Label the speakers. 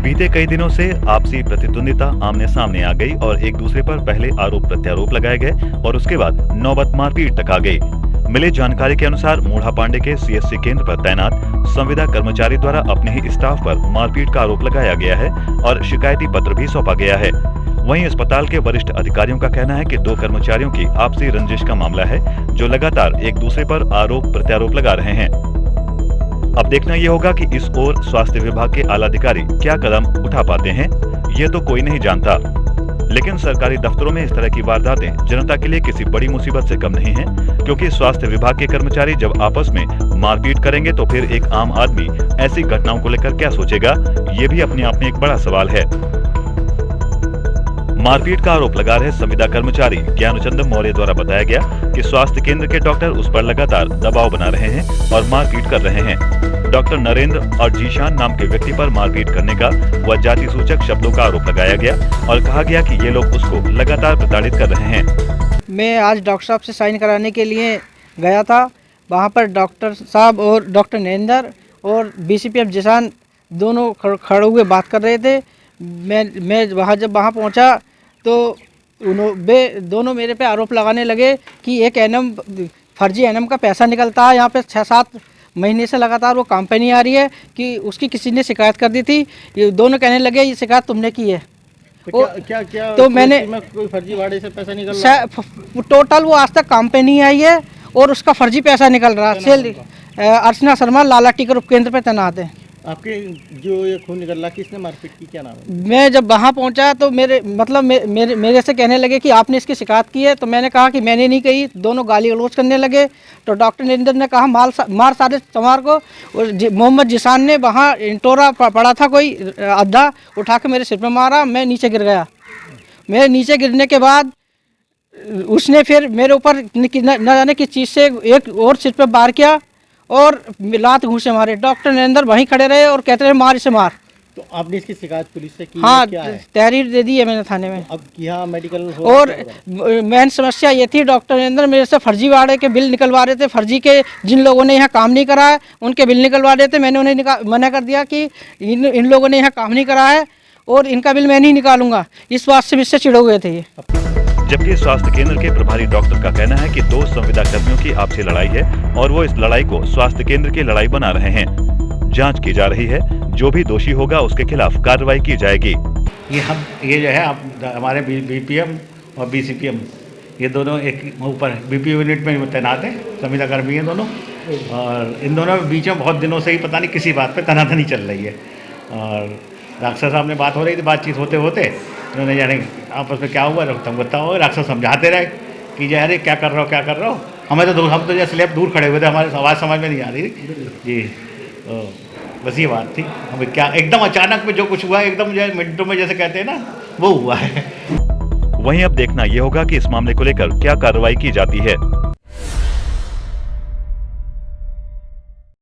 Speaker 1: बीते कई दिनों से आपसी प्रतिद्वंदिता आमने सामने आ गई और एक दूसरे पर पहले आरोप प्रत्यारोप लगाए गए और उसके बाद नौबत मारपीट तक आ गई। मिली जानकारी के अनुसार मूढ़ा पांडे के सीएससी केंद्र पर तैनात संविदा कर्मचारी द्वारा अपने ही स्टाफ पर मारपीट का आरोप लगाया गया है और शिकायती पत्र भी सौंपा गया है। वहीं अस्पताल के वरिष्ठ अधिकारियों का कहना है कि दो कर्मचारियों की आपसी रंजिश का मामला है, जो लगातार एक दूसरे पर आरोप प्रत्यारोप लगा रहे हैं। अब देखना ये होगा कि इस ओर स्वास्थ्य विभाग के आला अधिकारी क्या कदम उठा पाते हैं, ये तो कोई नहीं जानता। लेकिन सरकारी दफ्तरों में इस तरह की वारदातें जनता के लिए किसी बड़ी मुसीबत से कम नहीं है, क्योंकि स्वास्थ्य विभाग के कर्मचारी जब आपस में मारपीट करेंगे तो फिर एक आम आदमी ऐसी घटनाओं को लेकर क्या सोचेगा, ये भी अपने आप में एक बड़ा सवाल है। मारपीट का आरोप लगा रहे संविदा कर्मचारी ज्ञानचंद मौर्य द्वारा बताया गया कि स्वास्थ्य केंद्र के डॉक्टर उस पर लगातार दबाव बना रहे हैं और मारपीट कर रहे हैं। डॉक्टर नरेंद्र और जीशान नाम के व्यक्ति पर मारपीट करने का व जाति सूचक शब्दों का आरोप लगाया गया और कहा गया कि ये लोग उसको लगातार प्रताड़ित कर रहे हैं।
Speaker 2: मैं आज डॉक्टर साहब से साइन कराने के लिए गया था। वहाँ पर डॉक्टर साहब और डॉक्टर नरेंद्र और बीसीपीएफ जीशान दोनों खड़े हुए बात कर रहे थे। मैं जब वहाँ पहुँचा तो वे दोनों मेरे पे आरोप लगाने लगे कि एक एनएम फर्जी एनएम का पैसा निकलता है। यहाँ पे 6-7 महीने से लगातार वो काम पे नहीं आ रही है कि उसकी किसी ने शिकायत कर दी थी। ये दोनों कहने लगे ये शिकायत तुमने की है।
Speaker 3: तो क्या
Speaker 2: तो मैंने
Speaker 3: कोई फर्जी वाड़े से पैसा निकल रहा है?
Speaker 2: टोटल वो आज तक काम पे नहीं आई है और उसका फर्जी पैसा निकल रहा है। अर्चना शर्मा लाला टीकर उपकेंद्र पे तैनात है।
Speaker 3: आपके जो ये खून निकल रहा, किसने मारपीट की, क्या नाम है?
Speaker 2: मैं जब वहाँ पहुँचा तो मेरे से कहने लगे कि आपने इसकी शिकायत की है। तो मैंने कहा कि मैंने नहीं कही। दोनों गाली गलौज करने लगे। तो डॉक्टर नरेंद्र ने कहा मार सारे चमार को। और मोहम्मद जिसान ने वहाँ इंटोरा पड़ा था कोई अद्धा, उठा के मेरे सिर पर मारा। मैं नीचे गिर गया। मेरे नीचे गिरने के बाद उसने फिर मेरे ऊपर न जाने किस चीज़ से एक और सिर पर वार किया और लात घूंसे मारे। डॉक्टर नरेंद्र वहीं खड़े रहे और कहते रहे मार इसे मार।
Speaker 3: तो आपने इसकी शिकायत पुलिस से की?
Speaker 2: हाँ,
Speaker 3: क्या है?
Speaker 2: तहरीर दे दी है मैंने थाने में।
Speaker 3: अब यहाँ मेडिकल
Speaker 2: और मेन समस्या ये थी, डॉक्टर नरेंद्र मेरे से फर्जी वाड़े के बिल निकलवा रहे थे। फर्जी के जिन लोगों ने यहाँ काम नहीं करा है उनके बिल निकलवा रहे थे। मैंने उन्हें मना कर दिया कि इन लोगों ने यहाँ काम नहीं करा है और इनका बिल मैं नहीं निकालूंगा। इस बात से मुझसे चिढ़ हुए थे ये।
Speaker 1: जबकि स्वास्थ्य केंद्र के प्रभारी डॉक्टर का कहना है कि दो संविदा कर्मियों की आपसी लड़ाई है और वो इस लड़ाई को स्वास्थ्य केंद्र की लड़ाई बना रहे हैं। जांच की जा रही है, जो भी दोषी होगा उसके खिलाफ कार्रवाई की जाएगी।
Speaker 4: ये जो है हमारे बीपीएम और बीसीपीएम ये दोनों एक ऊपर बीपी यूनिट में तैनात है, संविदा कर्मी हैं दोनों। और इन दोनों के बीच में बहुत दिनों से ही पता नहीं किसी बात पे तनातनी चल रही है। और डॉक्टर साहब ने बात हो रही थी, बातचीत होते होते उन्होंने जाने आपस में क्या हुआ तुम बताओ। डॉक्टर समझाते रहे कि जो अरे क्या कर रहे हो। हम तो जैसे स्लैब दूर खड़े हुए थे, हमारे आवाज़ समझ में नहीं आ रही जी। तो बस ये बात थी। हमें क्या एकदम अचानक में जो कुछ हुआ, एकदम जो मिनटों में जैसे कहते हैं ना, वो हुआ है।
Speaker 1: वहीं अब देखना ये होगा कि इस मामले को लेकर क्या कार्रवाई की जाती है।